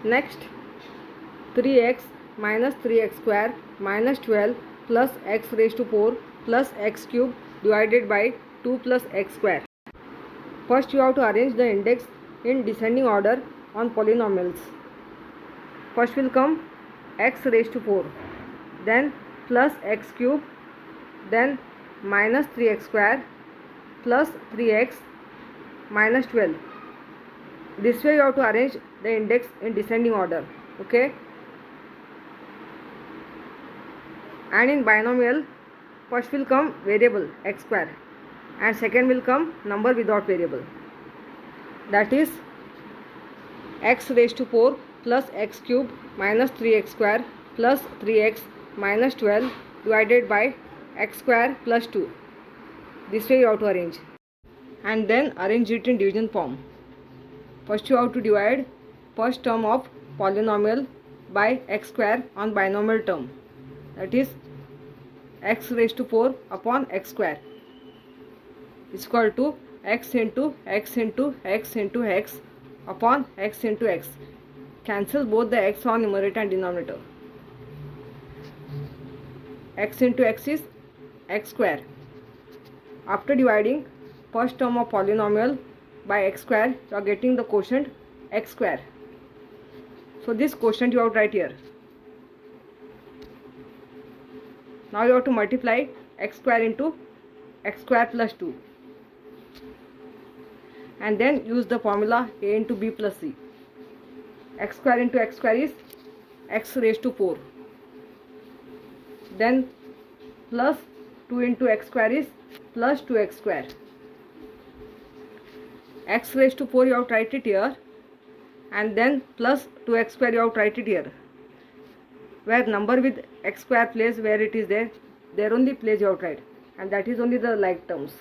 Next, 3x minus 3x square minus 12 plus x raised to 4 plus x cube divided by 2 plus x square. First, you have to arrange the index in descending order on polynomials. First will come x raised to 4, then plus x cube, then minus 3x square plus 3x minus 12. This way you have to arrange the index in descending order. Okay. And in binomial, first will come variable x square and second will come number without variable, that is x raised to 4 plus x cube minus 3x square plus 3x minus 12 divided by x square plus 2. This way you have to arrange, and then arrange it in division form. First you have to divide first term of polynomial by x square on binomial term, that is x raised to 4 upon x square is equal to x into x into x into x upon x into x. Cancel both the x on numerator and denominator. X into x is x square. After dividing first term of polynomial by x square, you are getting the quotient x square. So this quotient you have to write here. Now you have to multiply x square into x square plus 2 and then use the formula a into b plus c. X square into x square is x raised to 4, then plus 2 into x square is plus 2x square. X raised to 4 you have to write it here, and then plus 2x square you have to write it here. Where number with x square place, where it is there only place you have to write, and that is only the like terms.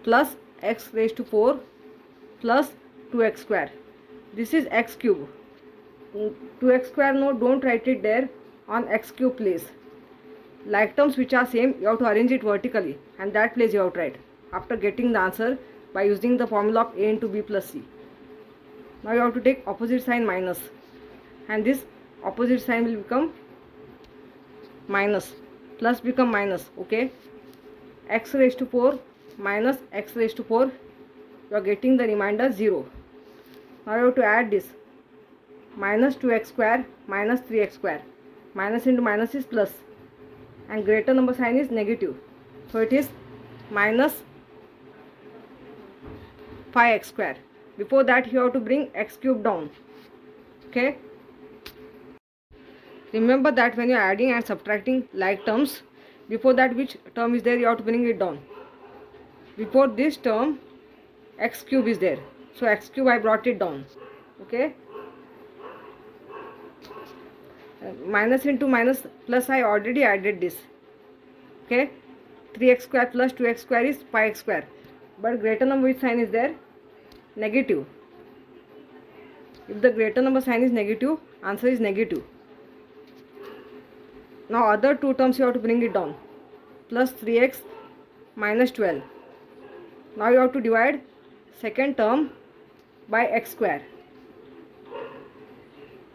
Plus x raised to 4 plus 2x square. This is x cube. 2x square, no, don't write it there, on x cube place. Like terms which are same, you have to arrange it vertically, and that place you have to write after getting the answer by using the formula of a into b plus c. Now you have to take opposite sign minus, and this opposite sign will become minus, plus become minus. Okay, x raised to 4 minus x raised to 4, you are getting the remainder 0. Now you have to add this minus 2x square minus 3x square. Minus into minus is plus, and greater number sign is negative, so it is minus 5x square. Before that you have to bring x cube down. Okay, remember that when you are adding and subtracting like terms, before that which term is there you have to bring it down. Before this term x cube is there, so x cube I brought it down. Okay, minus into minus plus I already added this. Okay, 3x square plus 2x square is 5x square, but greater number which sign is there? Negative. If the greater number sign is negative, answer is negative. Now other two terms you have to bring it down. Plus 3x minus 12. Now you have to divide second term by x square.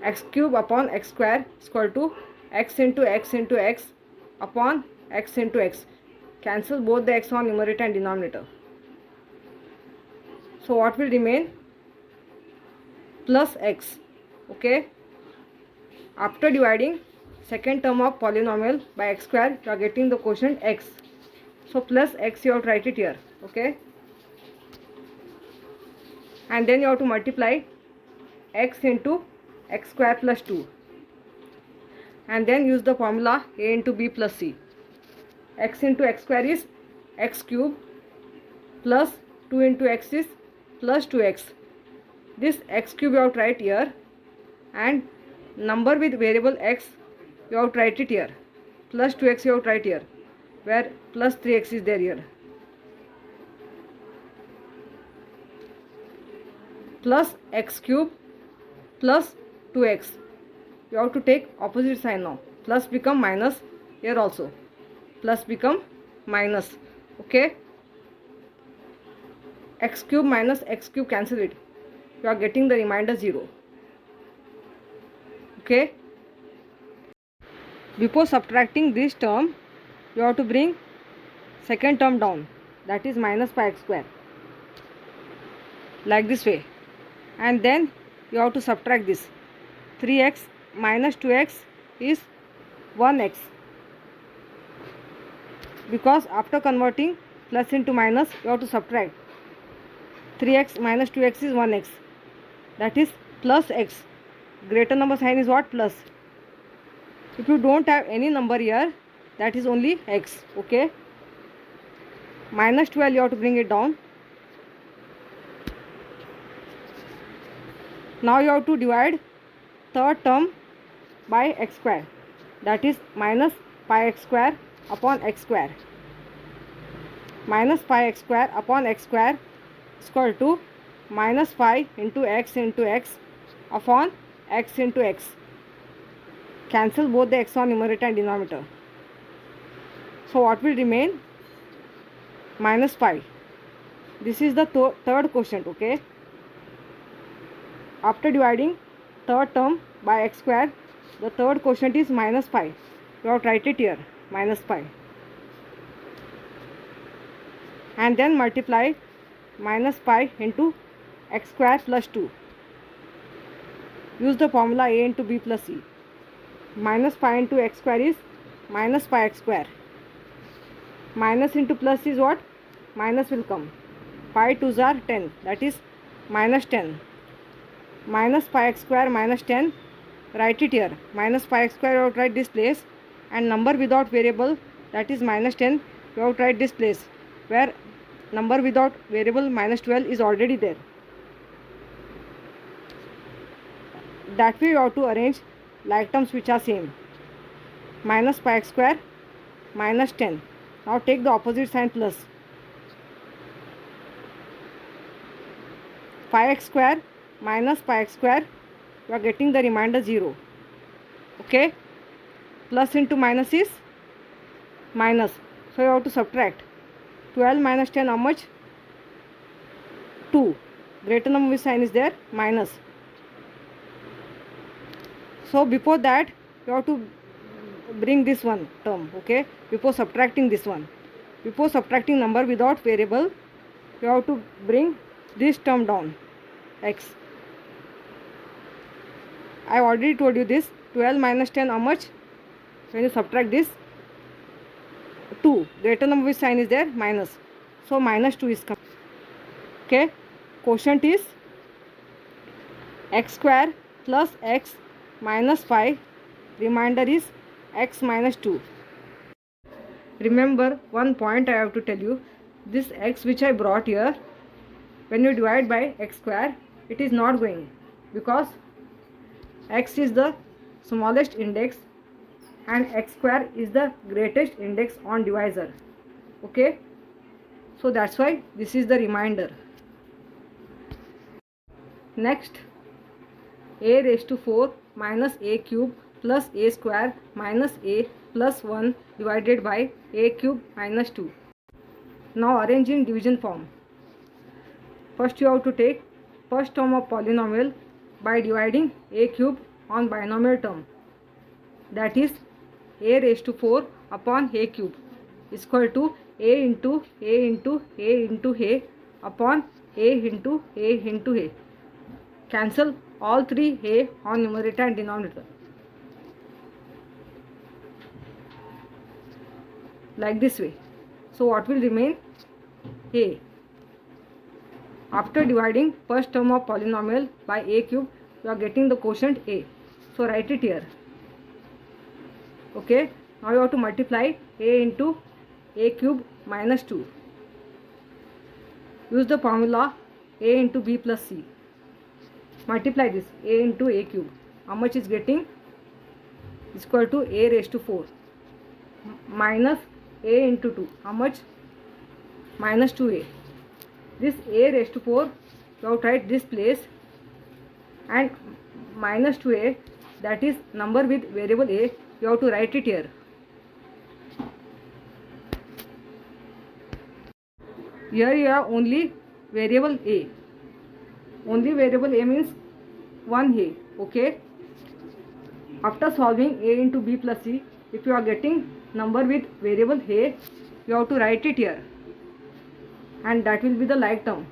X cube upon x square is equal to x into x into x upon x into x. Cancel both the x on numerator and denominator. So what will remain? Plus x. Okay, after dividing second term of polynomial by x square, you are getting the quotient x. So plus x you have to write it here. Okay, and then you have to multiply x into x square plus 2, and then use the formula a into b plus c. X into x square is x cube plus 2 into x is plus 2x. This x cube you have to write here, and number with variable x you have to write it here. Plus 2x you have to write here, where plus 3x is there here. Plus x cube plus 2x. You have to take opposite sign now. Plus become minus here also. Plus become minus. Okay. X cube minus x cube, cancel it. you are getting the remainder 0. Okay. Before subtracting this term, you have to bring second term down, that is minus pi x square, like this way, and then you have to subtract this. 3x minus 2x is 1x, because after converting plus into minus you have to subtract. 3x minus 2x is 1x, that is plus x. Greater number sign is what? Plus. If you don't have any number here, that is only x. Okay. Minus 12 you have to bring it down. Now you have to divide third term by x square, that is minus pi x square upon x square. Minus pi x square upon x square is equal to minus 5 into x upon x into x. Cancel both the x on numerator and denominator. So what will remain? Minus pi. This is the third quotient. Okay. After dividing third term by x square, the third quotient is minus pi. You have to write it here, minus pi. And then multiply minus pi into x square plus 2. Use the formula a into b plus c. Minus pi into x square is minus pi x square. Minus into plus is what? Minus will come. Pi 2s are 10, that is minus 10. Minus pi x square minus 10, write it here. Minus pi x square you have to write this place, and number without variable, that is minus 10, you have to write this place, where number without variable minus 12 is already there. That way you have to arrange like terms which are same. Minus pi x square minus 10. Now take the opposite sign plus. Pi x square minus pi x square, you are getting the remainder 0. Okay. Plus into minus is minus, so you have to subtract. 12 minus 10 how much? 2. Greater number which sign is there? Minus. So before that you have to bring this one term. Okay. Before subtracting this one, before subtracting number without variable, you have to bring this term down, x. I already told you this. 12 minus 10 how much? When you subtract this, 2. Greater number which sign is there? Minus. So minus 2 is coming. Okay. Quotient is x square plus x minus 5. Remainder is x minus 2. Remember one point I have to tell you. This x which I brought here, when you divide by x square, it is not going, because x is the smallest index and x square is the greatest index on divisor. Okay. So that's why this is the remainder. Next, a raised to 4 minus a cube plus a square minus a plus 1 divided by a cube minus 2. Now arrange in division form. First you have to take first term of polynomial by dividing a cube on binomial term, that is a raised to 4 upon a cube is equal to a into a into a into a upon a into a into a. Cancel all three a on numerator and denominator, like this way. So what will remain? A. After dividing first term of polynomial by a cube, you are getting the quotient a. So write it here. Okay. Now you have to multiply a into a cube minus 2. Use the formula a into b plus c. Multiply this a into a cube. How much is getting? Is equal to a raised to 4 minus a into 2. How much? Minus 2a. This a raised to 4, you have to write this place, and minus 2a, that is number with variable a, you have to write it here. Here you have only variable a. Only variable a means 1a. Okay. After solving a into b plus c, if you are getting number with variable a, you have to write it here, and that will be the like term.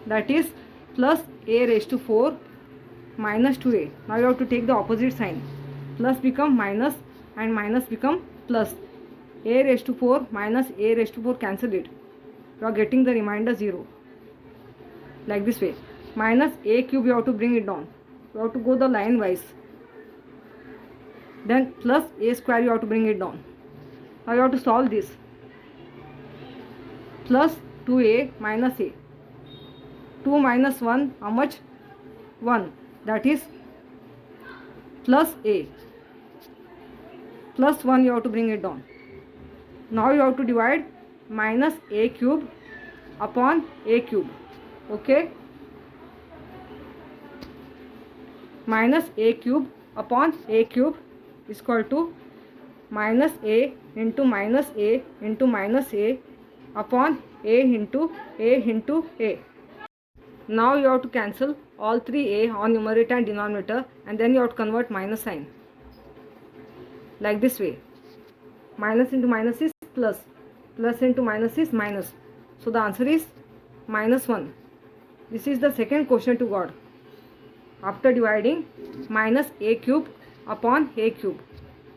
That is plus a raised to 4 minus 2a. Now you have to take the opposite sign. Plus become minus and minus become plus. A raised to 4 minus a raised to 4, cancel it. You are getting the remainder 0. Like this way. Minus a cube, you have to bring it down. You have to go the line wise. Then plus a square, you have to bring it down. Now you have to solve this. Plus 2a minus a. 2 minus 1, how much? 1. That is plus a. Plus 1, you have to bring it down. Now you have to divide minus a cube upon a cube. Okay. Minus a cube upon a cube is equal to minus a into minus a into minus a upon a into a into a. Now you have to cancel all three a on numerator and denominator, and then you have to convert minus sign. Like this way. Minus into minus is plus. Plus into minus is minus. So the answer is minus 1. This is the second quotient you got. After dividing minus a cube upon a cube.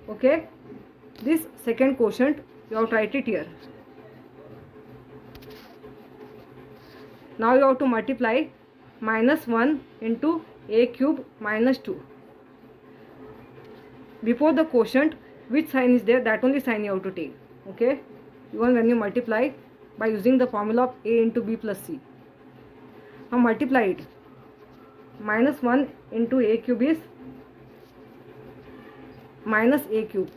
Okay. This second quotient you have to write it here. Now you have to multiply minus 1 into a cube minus 2. Before the quotient, which sign is there, that only sign you have to take. Okay. Even when you multiply by using the formula of a into b plus c. Now multiply it. Minus 1 into a cube is minus a cube.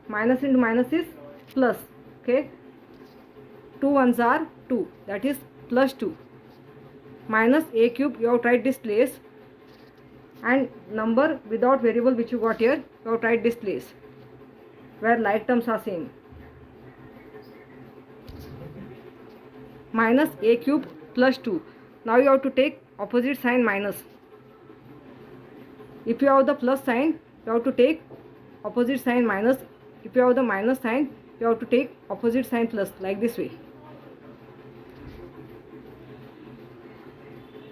Minus into minus is plus. Okay. 2 ones are 2. That is plus 2. Minus a cube, you have to write this place, and number without variable which you got here, you have to write this place where like terms are same. Minus a cube plus 2. Now you have to take opposite sign minus. If you have the plus sign, you have to take opposite sign minus. If you have the minus sign, you have to take opposite sign plus, like this way.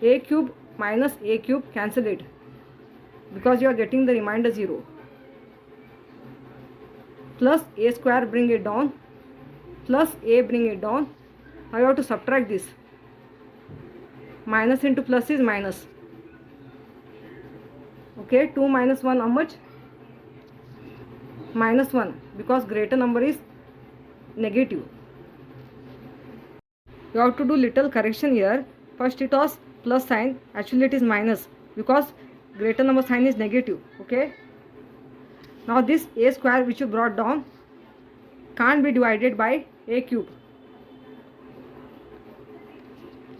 A cube minus a cube, cancel it, because you are getting the remainder 0. Plus a square, bring it down. Plus a, bring it down. Now you have to subtract this. Minus into plus is minus. Okay, 2 minus 1, how much? Minus 1, because greater number is negative. You have to do little correction here. First it was plus sign, actually it is minus, because greater number sign is negative. Okay. Now this a square which you brought down can't be divided by a cube.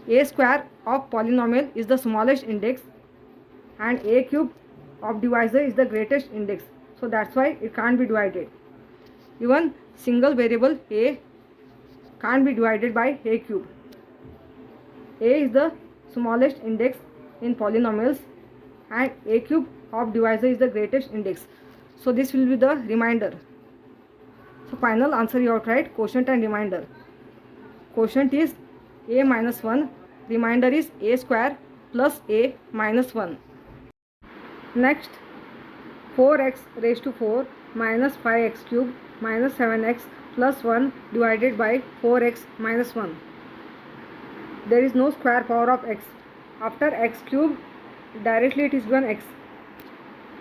A square of polynomial is the smallest index, and a cube of divisor is the greatest index. So that's why it can't be divided. Even single variable a can't be divided by a cube. A is the smallest index in polynomials, and a cube of divisor is the greatest index. So this will be the remainder. So final answer you have to write quotient and remainder. Quotient is a minus 1. Remainder is a square plus a minus 1. Next, 4x raised to 4 minus 5x cube minus 7x plus 1 divided by 4x minus 1. There is no square power of x. After x cube, directly it is given x.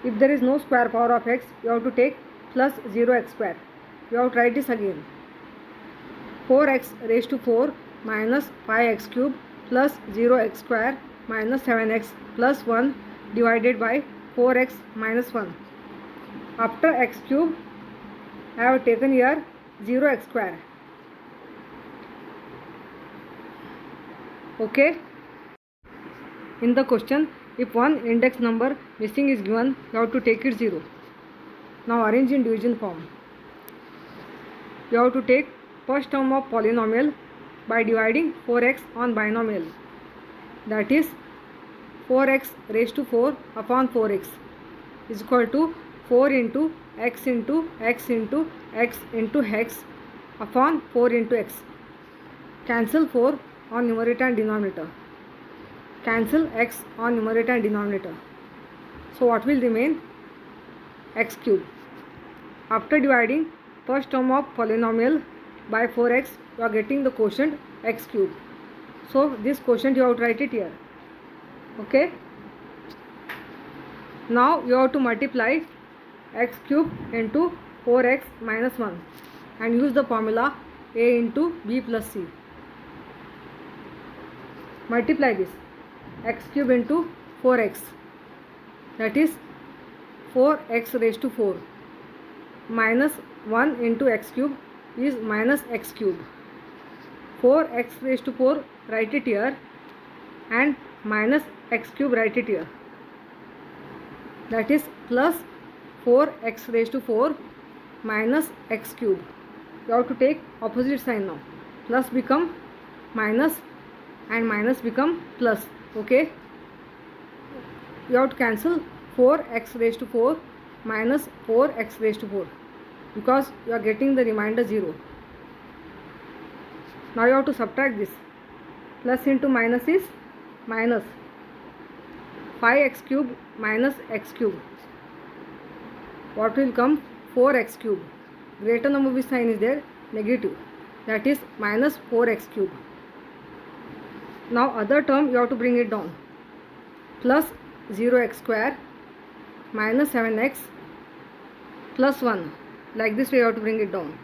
If there is no square power of x, you have to take plus 0x square. You have to write this again. 4x raised to 4 minus 5x cube plus 0x square minus 7x plus 1 divided by 4x minus 1. After x cube, I have taken here 0x square. Okay. In the question, if one index number missing is given, you have to take it 0. Now arrange in division form. You have to take first term of polynomial by dividing 4x on binomial, that is 4x raised to 4 upon 4x is equal to 4 into x into x into x into x upon 4 into x. Cancel 4 on numerator and denominator. Cancel x on numerator and denominator. So what will remain? X cube. After dividing first term of polynomial by 4x, you are getting the quotient x cube. So this quotient you have to write it here. Okay. Now you have to multiply x cube into 4x minus 1 and use the formula a into b plus c. Multiply this x cube into 4x, that is 4x raised to 4 minus 1 into x cube is minus x cube. 4x raised to 4 write it here and minus x cube write it here, that is plus 4x raised to 4 minus x cube. You have to take opposite sign now. Plus become minus and minus become plus. Okay. You have to cancel 4x raised to 4 minus 4x raised to 4 because you are getting the remainder 0. Now you have to subtract this. Plus into minus is minus 5x cube minus x cube. What will come? 4x cube. Greater number which sign is there? Negative. That is minus 4x cube. Now other term you have to bring it down. Plus 0x square minus 7x plus 1. Like this way you have to bring it down.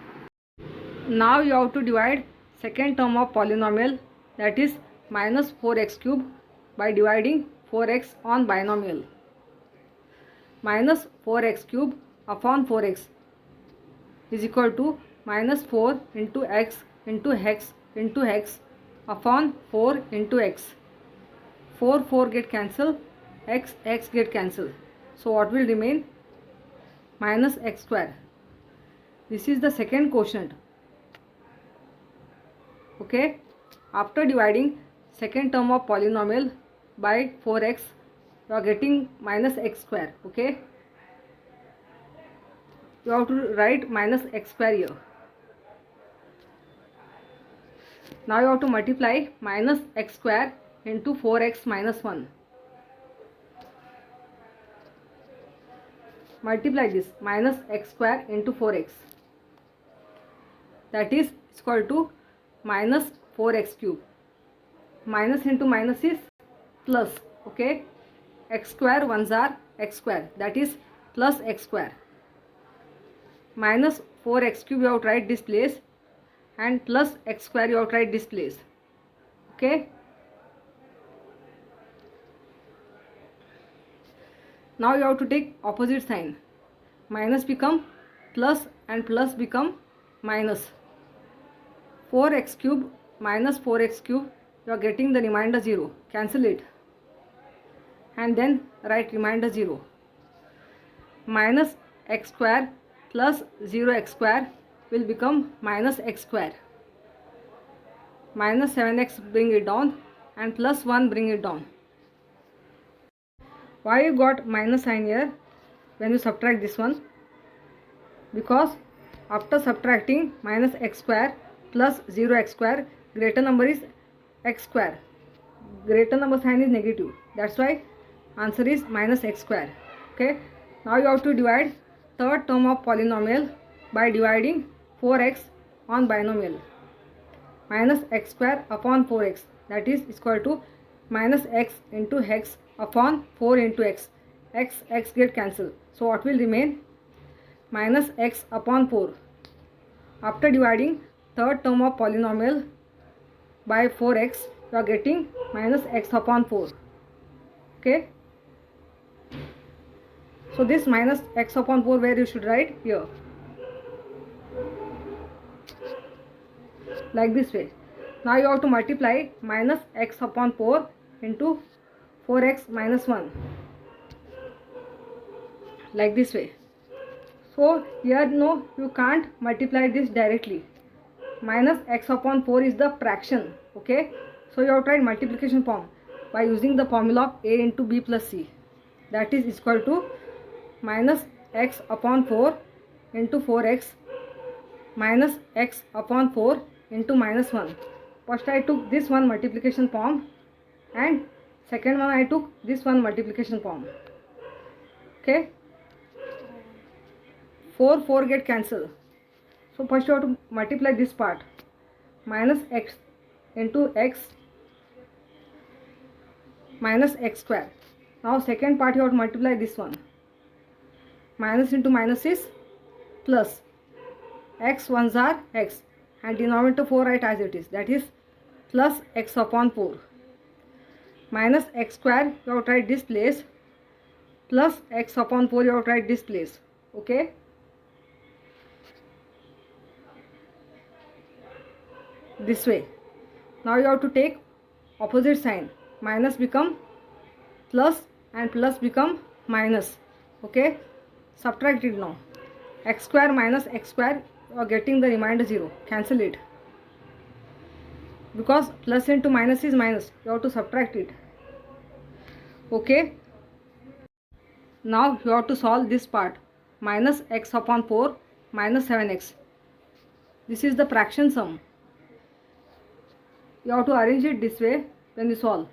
Now you have to divide second term of polynomial, that is minus 4x cube, by dividing 4x on binomial. Minus 4x cube upon 4x is equal to minus 4 into x into x into x upon 4 into x. 4 get cancelled, x get cancelled. So what will remain? Minus x square. This is the second quotient. Okay. After dividing second term of polynomial by 4x, you are getting minus x square. Okay. You have to write minus x square here. Now you have to multiply minus x square into 4x minus 1. Multiply this minus x square into 4x, that is equal to minus 4x cube. Minus into minus is plus. Okay. X square ones are x square, that is plus x square. Minus 4x cube you have to write this place and plus x square you have to write this place. Okay. Now you have to take opposite sign. Minus become plus and plus become minus. 4x cube minus 4x cube, you are getting the remainder 0. Cancel it and then write remainder 0. Minus x square plus 0x square will become minus x square. Minus 7x bring it down and plus 1 bring it down. Why you got minus sign here when you subtract this one? Because after subtracting minus x square plus 0x square, greater number is x square. Greater number sign is negative. That's why answer is minus x square. Okay. Now you have to divide third term of polynomial by dividing 4x on binomial. Minus x square upon 4x, that is equal to minus x into x upon 4 into x. X get cancelled. So what will remain? Minus x upon 4. After dividing third term of polynomial by 4x, you are getting minus x upon 4. Okay. So this minus x upon 4 where you should write? Here. Like this way. Now you have to multiply minus x upon 4 into 4x minus 1. Like this way. So here no, you can't multiply this directly. minus x upon 4 is the fraction. Okay, so you have tried multiplication form by using the formula of a into b plus c, that is equal to minus x upon 4 into 4x minus x upon 4 into minus 1. First I took this one multiplication form and second one I took this one multiplication form. Okay, 4 get cancelled. So first you have to multiply this part, minus x into x minus x square. Now second part you have to multiply this one, minus into minus is plus, x ones are x and denominator 4 write as it is, that is plus x upon 4 minus x square you have to write this place, plus x upon 4 you have to write this place. Okay, this way. Now you have to take opposite sign, minus become plus and plus become minus. Okay, subtract it now, x square minus x square, you are getting the remainder 0, cancel it, because plus into minus is minus, you have to subtract it. Okay, now you have to solve this part, minus x upon 4 minus 7x. This is the fraction sum. You have to arrange it this way when you solve,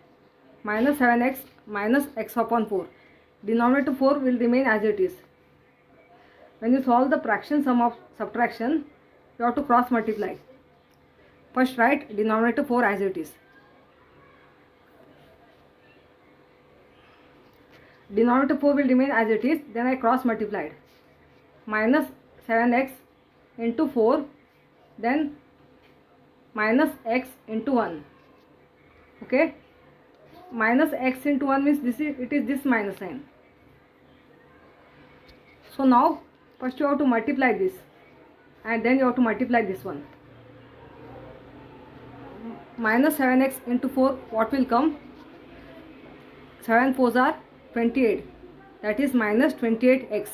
minus 7x minus x upon 4, denominator 4 will remain as it is. When you solve the fraction sum of subtraction, you have to cross multiply. First write denominator 4 as it is. Denominator 4 will remain as it is, then I cross multiplied, minus 7x into 4, then minus x into 1. Okay, minus x into 1 means it is this minus sign. So now first you have to multiply this and then you have to multiply this one. Minus 7x into 4, what will come? 7 4s are 28, that is minus 28x.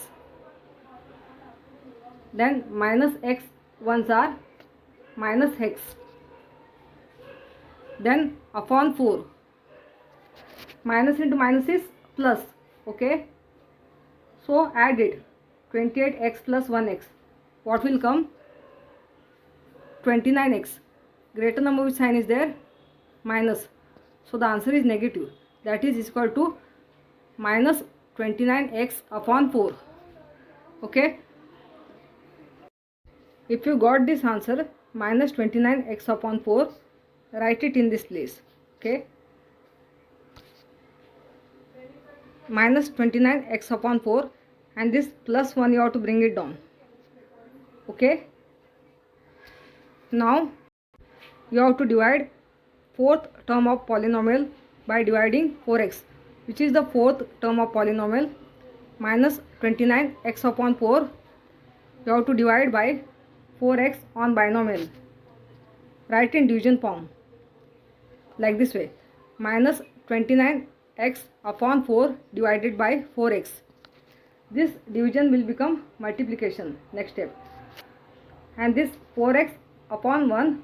Then minus x 1s are minus x. Then upon 4, minus into minus is plus. Okay, so add it, 28x plus 1x, what will come? 29x. Greater number which sign is there? Minus. So the answer is negative, that is equal to minus 29x upon 4. Okay, if you got this answer minus 29x upon 4, write it in this place. Okay, minus 29x upon 4 and this plus 1 you have to bring it down. Okay, now you have to divide fourth term of polynomial by dividing 4x, which is the fourth term of polynomial, minus 29x upon 4 you have to divide by 4x on binomial. Write in division form like this way, minus 29x upon 4 divided by 4x. This division will become multiplication next step, and this 4x upon 1,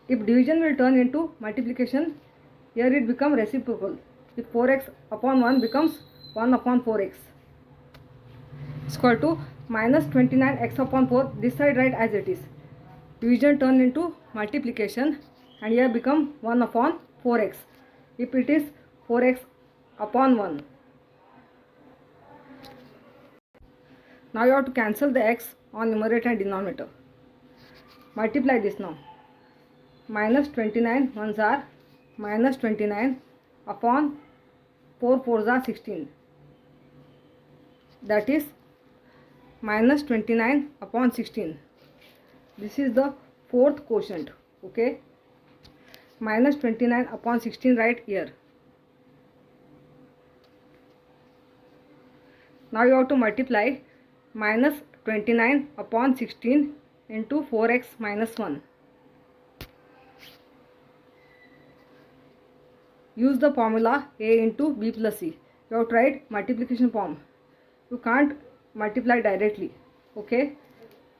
if division will turn into multiplication, here it become reciprocal, with 4x upon 1 becomes 1 upon 4x, is equal to minus 29x upon 4, this side write as it is, division turn into multiplication and here become 1 upon 4x, if it is 4x upon 1. Now you have to cancel the x on numerator and denominator. Multiply this now, minus 29 ones are minus 29 upon 4 4s are 16, that is minus 29 upon 16. This is the fourth quotient. Okay, minus 29 upon 16 right here. Now you have to multiply minus 29 upon 16 into 4x minus 1. Use the formula a into b plus c. You have tried multiplication form. You can't multiply directly. Okay,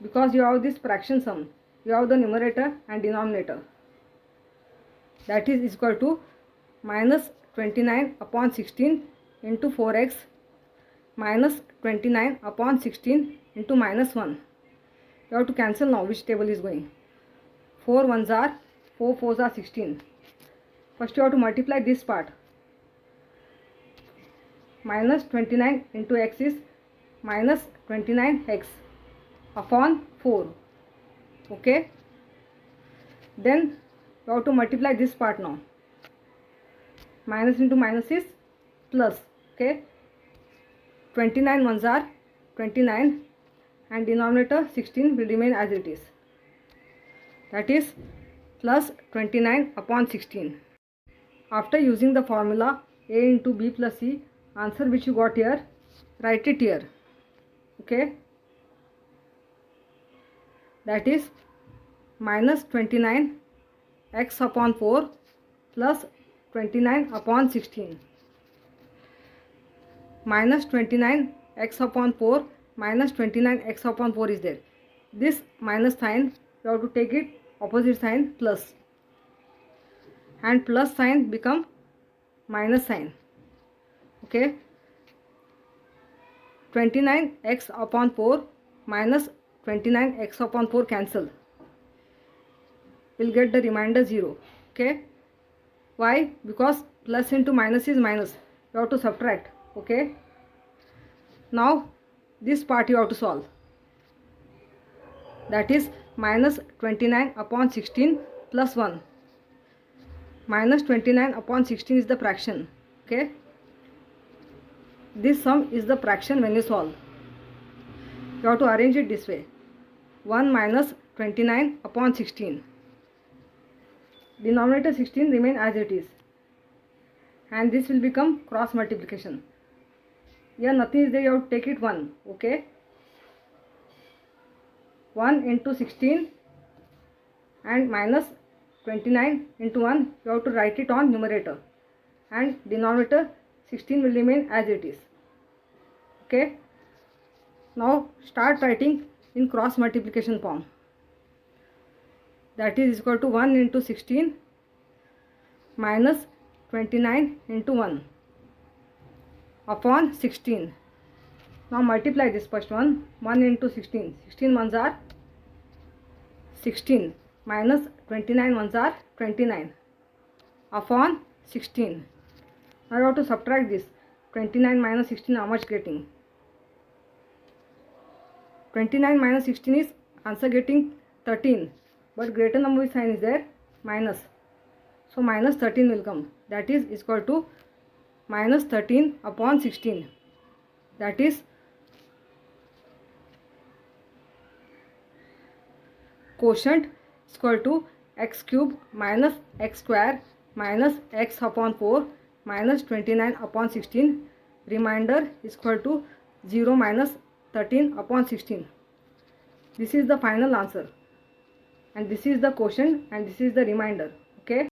because you have this fraction sum. you have the numerator and denominator. That is equal to minus 29 upon 16 into 4x minus 29 upon 16 into minus 1. You have to cancel now which table is going. 4 ones are 4 fours are 16. First you have to multiply this part. Minus 29 into x is minus 29x upon 4. Okay. Then you have to multiply this part now. Minus into minus is plus. Okay. 29 ones are 29 and denominator 16 will remain as it is. That is plus 29 upon 16. After using the formula a into b plus c, answer which you got here, write it here. Okay. That is minus 29 x upon 4 plus 29 upon 16. Minus 29 x upon 4 minus 29 x upon 4 is there. This minus sign you have to take it opposite sign plus, and plus sign become minus sign. Okay. 29 x upon 4 minus 29 x upon 4 cancel. We'll get the remainder 0. Okay. Why? Because plus into minus is minus. You have to subtract. Okay. Now this part you have to solve. That is minus 29 upon 16 plus 1. Minus 29 upon 16 is the fraction. Okay. This sum is the fraction when you solve. You have to arrange it this way. 1 minus 29 upon 16. Denominator 16 remain as it is. And this will become cross multiplication. Here nothing is there, you have to take it 1. Okay. 1 into 16 and minus 29 into 1, you have to write it on numerator. And denominator 16 will remain as it is. Okay. Now start writing in cross multiplication form. That is equal to 1 into 16 minus 29 into 1 upon 16. Now multiply this first one. 1 into 16. 16 ones are 16 minus 29 ones are 29 upon 16. Now you have to subtract this. 29 minus 16, how much getting? 29 minus 16 is answer getting 13. But greater number sign is there, minus. So minus 13 will come. That is equal to minus 13 upon 16. That is quotient is equal to x cube minus x square minus x upon 4 minus 29 upon 16. Remainder is equal to 0 minus 13 upon 16. This is the final answer. And this is the quotient and this is the remainder. Okay.